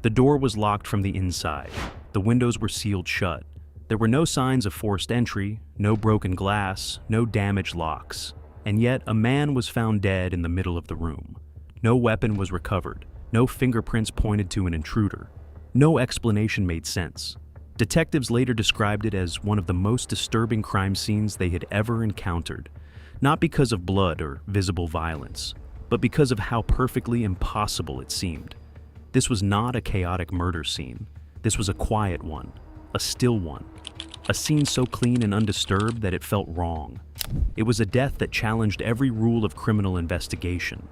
The door was locked from the inside. The windows were sealed shut. There were no signs of forced entry, no broken glass, no damaged locks. And yet, a man was found dead in the middle of the room. No weapon was recovered. No fingerprints pointed to an intruder. No explanation made sense. Detectives later described it as one of the most disturbing crime scenes they had ever encountered, not because of blood or visible violence, but because of how perfectly impossible it seemed. This was not a chaotic murder scene. This was a quiet one, a still one, a scene so clean and undisturbed that it felt wrong. It was a death that challenged every rule of criminal investigation,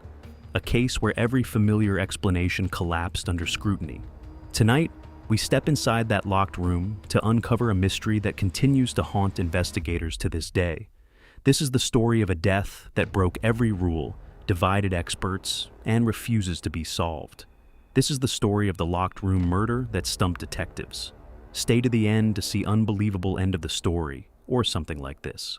a case where every familiar explanation collapsed under scrutiny. Tonight, we step inside that locked room to uncover a mystery that continues to haunt investigators to this day. This is the story of a death that broke every rule, divided experts, and refuses to be solved. This is the story of the locked room murder that stumped detectives. Stay to the end to see unbelievable end of the story, or something like this.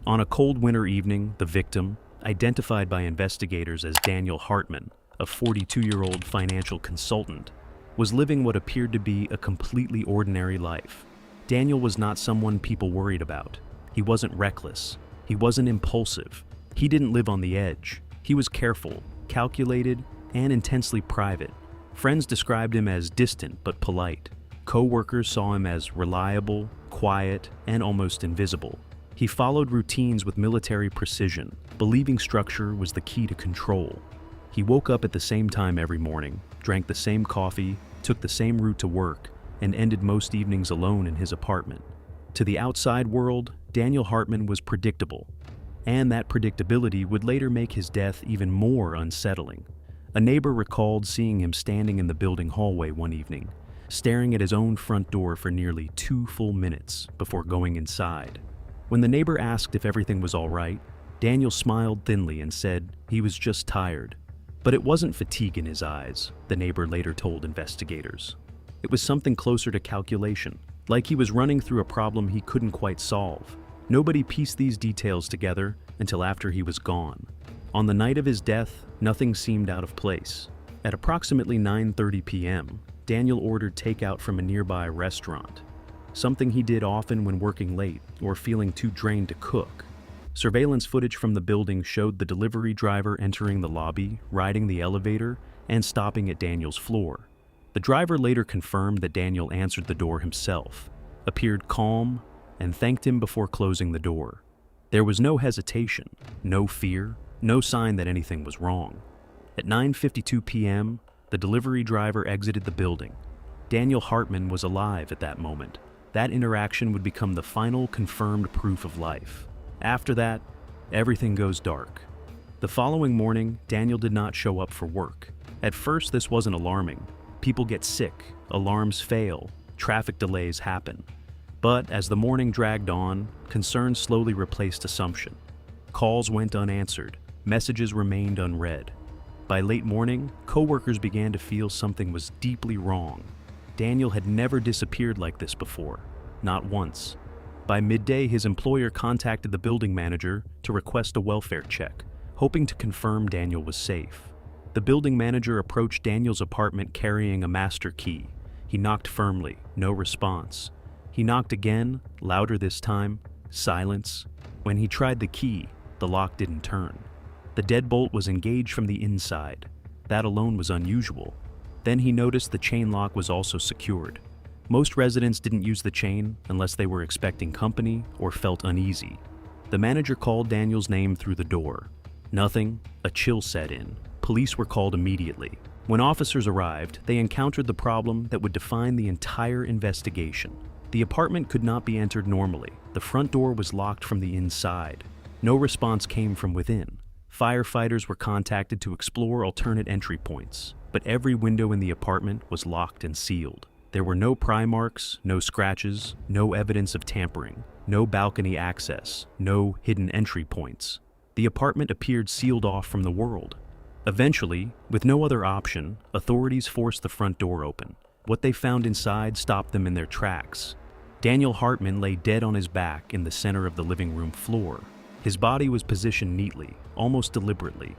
On a cold winter evening, the victim, identified by investigators as Daniel Hartman, a 42-year-old financial consultant, was living what appeared to be a completely ordinary life. Daniel was not someone people worried about. He wasn't reckless. He wasn't impulsive. He didn't live on the edge. He was careful, calculated, and intensely private. Friends described him as distant but polite. Co-workers saw him as reliable, quiet, and almost invisible. He followed routines with military precision, believing structure was the key to control. He woke up at the same time every morning, drank the same coffee, took the same route to work, and ended most evenings alone in his apartment. To the outside world, Daniel Hartman was predictable, and that predictability would later make his death even more unsettling. A neighbor recalled seeing him standing in the building hallway one evening, staring at his own front door for nearly 2 full minutes before going inside. When the neighbor asked if everything was all right, Daniel smiled thinly and said he was just tired. But it wasn't fatigue in his eyes, the neighbor later told investigators. It was something closer to calculation, like he was running through a problem he couldn't quite solve. Nobody pieced these details together until after he was gone. On the night of his death, nothing seemed out of place. At approximately 9:30 p.m., Daniel ordered takeout from a nearby restaurant, something he did often when working late or feeling too drained to cook. Surveillance footage from the building showed the delivery driver entering the lobby, riding the elevator, and stopping at Daniel's floor. The driver later confirmed that Daniel answered the door himself, appeared calm, and thanked him before closing the door. There was no hesitation, no fear, no sign that anything was wrong. At 9:52 p.m., the delivery driver exited the building. Daniel Hartman was alive at that moment. That interaction would become the final confirmed proof of life. After that, everything goes dark. The following morning, Daniel did not show up for work. At first, this wasn't alarming. People get sick, alarms fail, traffic delays happen. But as the morning dragged on, concern slowly replaced assumption. Calls went unanswered, messages remained unread. By late morning, co-workers began to feel something was deeply wrong. Daniel had never disappeared like this before, not once. By midday, his employer contacted the building manager to request a welfare check, hoping to confirm Daniel was safe. The building manager approached Daniel's apartment carrying a master key. He knocked firmly, no response. He knocked again, louder this time, silence. When he tried the key, the lock didn't turn. The deadbolt was engaged from the inside. That alone was unusual. Then he noticed the chain lock was also secured. Most residents didn't use the chain unless they were expecting company or felt uneasy. The manager called Daniel's name through the door. Nothing, a chill set in. Police were called immediately. When officers arrived, they encountered the problem that would define the entire investigation. The apartment could not be entered normally. The front door was locked from the inside. No response came from within. Firefighters were contacted to explore alternate entry points, but every window in the apartment was locked and sealed. There were no pry marks, no scratches, no evidence of tampering, no balcony access, no hidden entry points. The apartment appeared sealed off from the world. Eventually, with no other option, authorities forced the front door open. What they found inside stopped them in their tracks. Daniel Hartman lay dead on his back in the center of the living room floor. His body was positioned neatly, almost deliberately.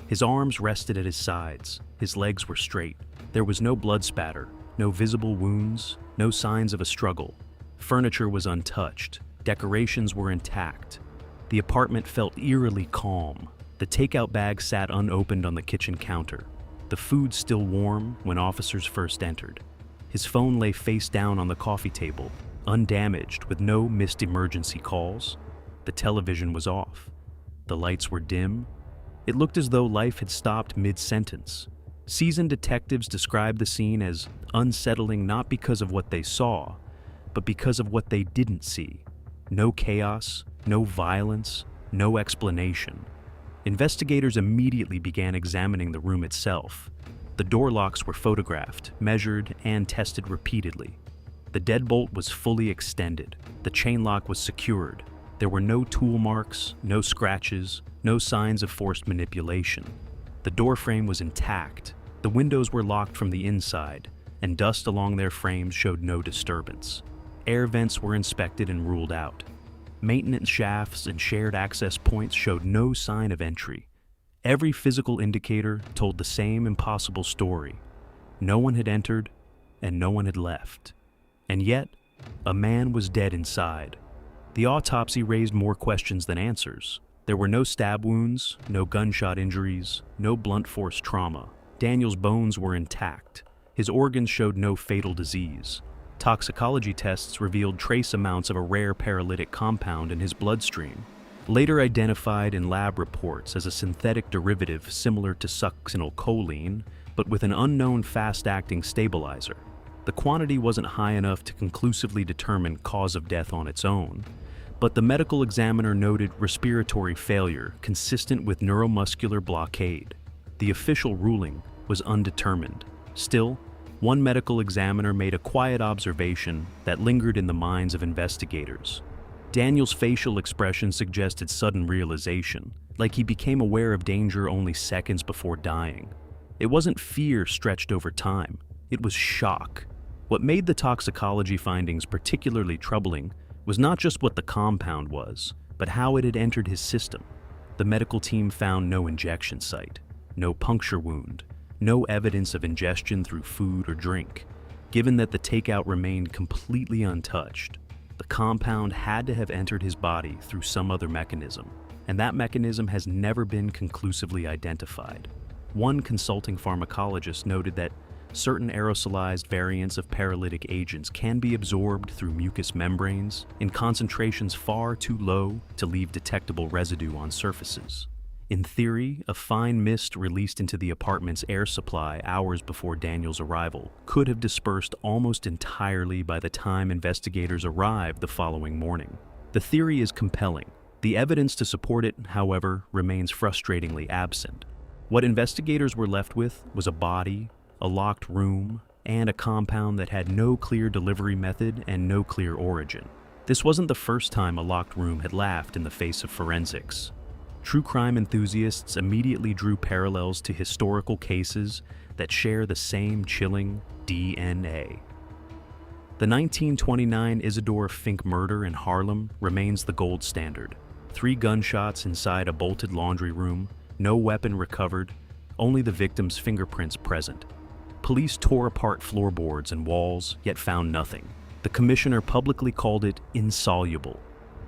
His arms rested at his sides. His legs were straight. There was no blood spatter, no visible wounds, no signs of a struggle. Furniture was untouched. Decorations were intact. The apartment felt eerily calm. The takeout bag sat unopened on the kitchen counter. The food still warm when officers first entered. His phone lay face down on the coffee table, undamaged with no missed emergency calls. The television was off. The lights were dim. It looked as though life had stopped mid-sentence. Seasoned detectives described the scene as unsettling not because of what they saw, but because of what they didn't see. No chaos, no violence, no explanation. Investigators immediately began examining the room itself. The door locks were photographed, measured, and tested repeatedly. The deadbolt was fully extended. The chain lock was secured. There were no tool marks, no scratches, no signs of forced manipulation. The door frame was intact. The windows were locked from the inside, and dust along their frames showed no disturbance. Air vents were inspected and ruled out. Maintenance shafts and shared access points showed no sign of entry. Every physical indicator told the same impossible story. No one had entered, and no one had left. And yet, a man was dead inside. The autopsy raised more questions than answers. There were no stab wounds, no gunshot injuries, no blunt force trauma. Daniel's bones were intact. His organs showed no fatal disease. Toxicology tests revealed trace amounts of a rare paralytic compound in his bloodstream, later identified in lab reports as a synthetic derivative similar to succinylcholine, but with an unknown fast-acting stabilizer. The quantity wasn't high enough to conclusively determine cause of death on its own, but the medical examiner noted respiratory failure consistent with neuromuscular blockade. The official ruling was undetermined. Still, one medical examiner made a quiet observation that lingered in the minds of investigators. Daniel's facial expression suggested sudden realization, like he became aware of danger only seconds before dying. It wasn't fear stretched over time, it was shock. What made the toxicology findings particularly troubling was not just what the compound was, but how it had entered his system. The medical team found no injection site, no puncture wound, no evidence of ingestion through food or drink. Given that the takeout remained completely untouched, the compound had to have entered his body through some other mechanism, and that mechanism has never been conclusively identified. One consulting pharmacologist noted that certain aerosolized variants of paralytic agents can be absorbed through mucous membranes in concentrations far too low to leave detectable residue on surfaces. In theory, a fine mist released into the apartment's air supply hours before Daniel's arrival could have dispersed almost entirely by the time investigators arrived the following morning. The theory is compelling. The evidence to support it, however, remains frustratingly absent. What investigators were left with was a body, a locked room, and a compound that had no clear delivery method and no clear origin. This wasn't the first time a locked room had laughed in the face of forensics. True crime enthusiasts immediately drew parallels to historical cases that share the same chilling DNA. The 1929 Isidor Fink murder in Harlem remains the gold standard. 3 gunshots inside a bolted laundry room, no weapon recovered, only the victim's fingerprints present. Police tore apart floorboards and walls, yet found nothing. The commissioner publicly called it insoluble.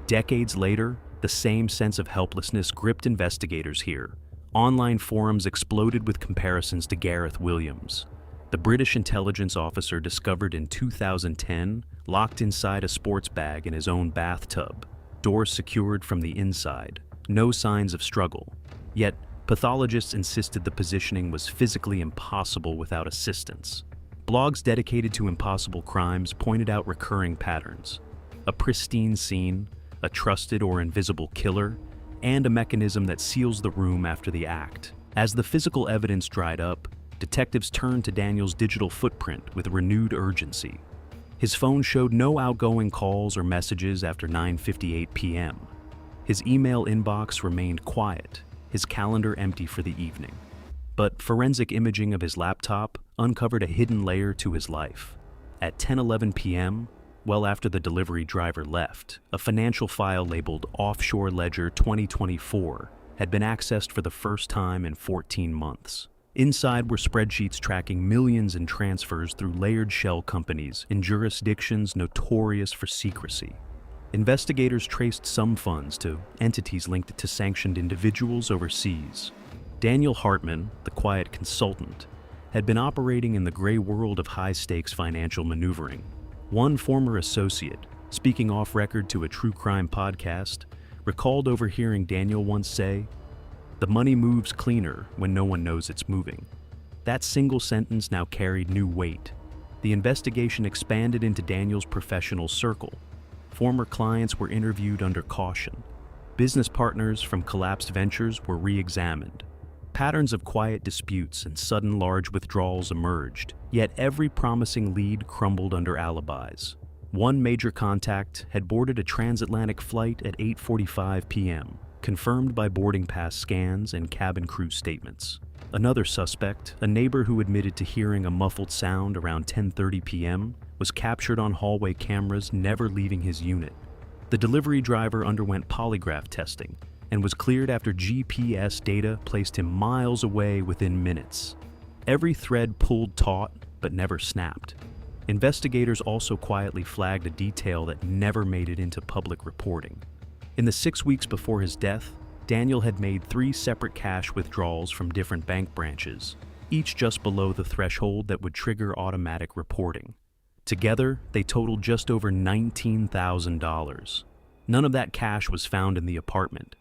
Decades later, the same sense of helplessness gripped investigators here. Online forums exploded with comparisons to Gareth Williams, the British intelligence officer discovered in 2010, locked inside a sports bag in his own bathtub, doors secured from the inside, no signs of struggle. Yet, pathologists insisted the positioning was physically impossible without assistance. Blogs dedicated to impossible crimes pointed out recurring patterns: a pristine scene, a trusted or invisible killer, and a mechanism that seals the room after the act. As the physical evidence dried up, detectives turned to Daniel's digital footprint with renewed urgency. His phone showed no outgoing calls or messages after 9:58 p.m. His email inbox remained quiet, his calendar empty for the evening. But forensic imaging of his laptop uncovered a hidden layer to his life. At 10:11 p.m., well after the delivery driver left, a financial file labeled Offshore Ledger 2024 had been accessed for the first time in 14 months. Inside were spreadsheets tracking millions in transfers through layered shell companies in jurisdictions notorious for secrecy. Investigators traced some funds to entities linked to sanctioned individuals overseas. Daniel Hartman, the quiet consultant, had been operating in the gray world of high-stakes financial maneuvering. One former associate, speaking off-record to a true crime podcast, recalled overhearing Daniel once say, "The money moves cleaner when no one knows it's moving." That single sentence now carried new weight. The investigation expanded into Daniel's professional circle. Former clients were interviewed under caution. Business partners from collapsed ventures were re-examined. Patterns of quiet disputes and sudden large withdrawals emerged, yet every promising lead crumbled under alibis. One major contact had boarded a transatlantic flight at 8:45 p.m., confirmed by boarding pass scans and cabin crew statements. Another suspect, a neighbor who admitted to hearing a muffled sound around 10:30 p.m., was captured on hallway cameras, never leaving his unit. The delivery driver underwent polygraph testing and was cleared after GPS data placed him miles away within minutes. Every thread pulled taut, but never snapped. Investigators also quietly flagged a detail that never made it into public reporting. In the 6 weeks before his death, Daniel had made 3 separate cash withdrawals from different bank branches, each just below the threshold that would trigger automatic reporting. Together, they totaled just over $19,000. None of that cash was found in the apartment.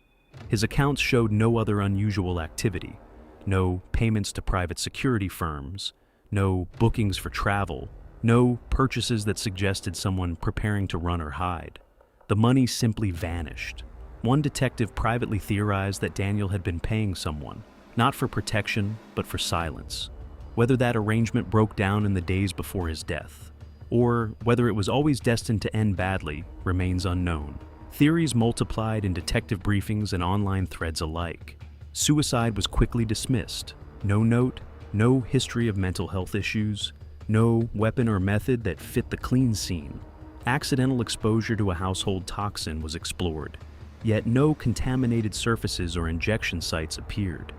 His accounts showed no other unusual activity. No payments to private security firms, no bookings for travel, no purchases that suggested someone preparing to run or hide. The money simply vanished. One detective privately theorized that Daniel had been paying someone, not for protection, but for silence. Whether that arrangement broke down in the days before his death, or whether it was always destined to end badly, remains unknown. Theories multiplied in detective briefings and online threads alike. Suicide was quickly dismissed. No note, no history of mental health issues, no weapon or method that fit the clean scene. Accidental exposure to a household toxin was explored, yet no contaminated surfaces or injection sites appeared.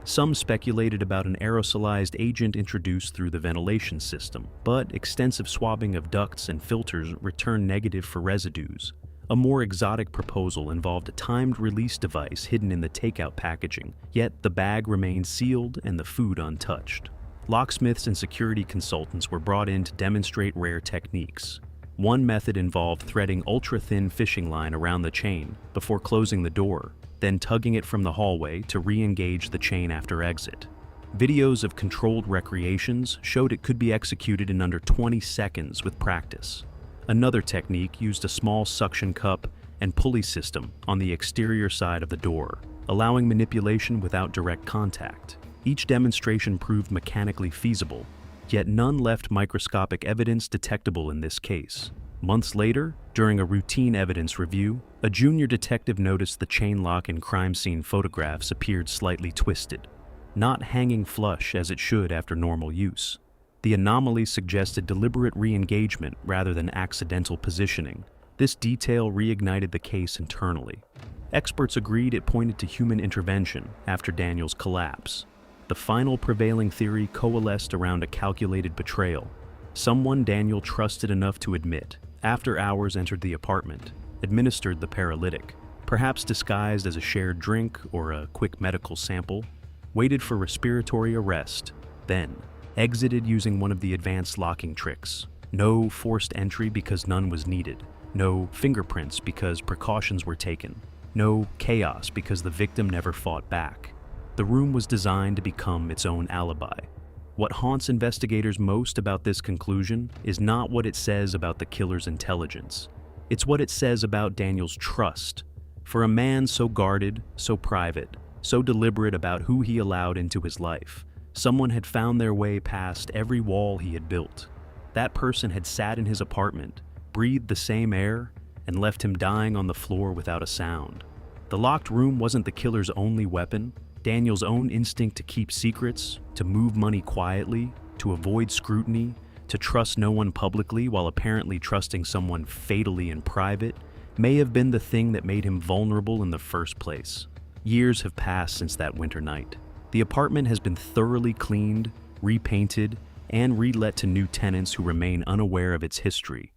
Some speculated about an aerosolized agent introduced through the ventilation system, but extensive swabbing of ducts and filters returned negative for residues. A more exotic proposal involved a timed release device hidden in the takeout packaging, yet the bag remained sealed and the food untouched. Locksmiths and security consultants were brought in to demonstrate rare techniques. One method involved threading ultra-thin fishing line around the chain before closing the door, then tugging it from the hallway to re-engage the chain after exit. Videos of controlled recreations showed it could be executed in under 20 seconds with practice. Another technique used a small suction cup and pulley system on the exterior side of the door, allowing manipulation without direct contact. Each demonstration proved mechanically feasible, yet none left microscopic evidence detectable in this case. Months later, during a routine evidence review, a junior detective noticed the chain lock in crime scene photographs appeared slightly twisted, not hanging flush as it should after normal use. The anomaly suggested deliberate re-engagement rather than accidental positioning. This detail reignited the case internally. Experts agreed it pointed to human intervention after Daniel's collapse. The final prevailing theory coalesced around a calculated betrayal. Someone Daniel trusted enough to admit, after hours entered the apartment, administered the paralytic, perhaps disguised as a shared drink or a quick medical sample, waited for respiratory arrest, then exited using one of the advanced locking tricks. No forced entry because none was needed. No fingerprints because precautions were taken. No chaos because the victim never fought back. The room was designed to become its own alibi. What haunts investigators most about this conclusion is not what it says about the killer's intelligence. It's what it says about Daniel's trust. For a man so guarded, so private, so deliberate about who he allowed into his life, someone had found their way past every wall he had built. That person had sat in his apartment, breathed the same air, and left him dying on the floor without a sound. The locked room wasn't the killer's only weapon. Daniel's own instinct to keep secrets, to move money quietly, to avoid scrutiny, to trust no one publicly while apparently trusting someone fatally in private, may have been the thing that made him vulnerable in the first place. Years have passed since that winter night. The apartment has been thoroughly cleaned, repainted, and relet to new tenants who remain unaware of its history.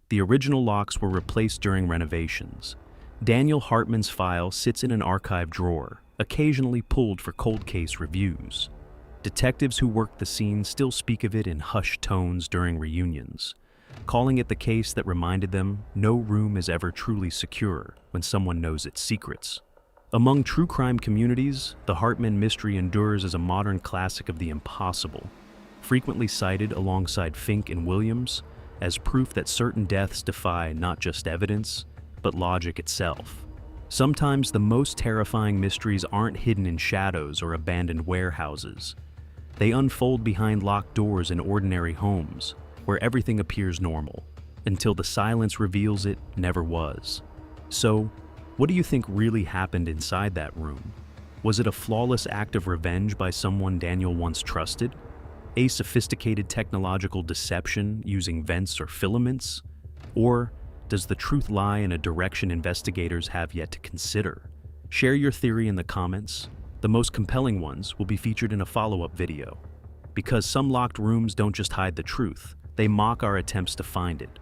The original locks were replaced during renovations. Daniel Hartman's file sits in an archive drawer, occasionally pulled for cold case reviews. Detectives who worked the scene still speak of it in hushed tones during reunions, calling it the case that reminded them no room is ever truly secure when someone knows its secrets. Among true crime communities, the Hartman mystery endures as a modern classic of the impossible, frequently cited alongside Fink and Williams as proof that certain deaths defy not just evidence, but logic itself. Sometimes the most terrifying mysteries aren't hidden in shadows or abandoned warehouses. They unfold behind locked doors in ordinary homes, where everything appears normal, until the silence reveals it never was. So, what do you think really happened inside that room? Was it a flawless act of revenge by someone Daniel once trusted? A sophisticated technological deception using vents or filaments? Or does the truth lie in a direction investigators have yet to consider? Share your theory in the comments. The most compelling ones will be featured in a follow-up video. Because some locked rooms don't just hide the truth, they mock our attempts to find it.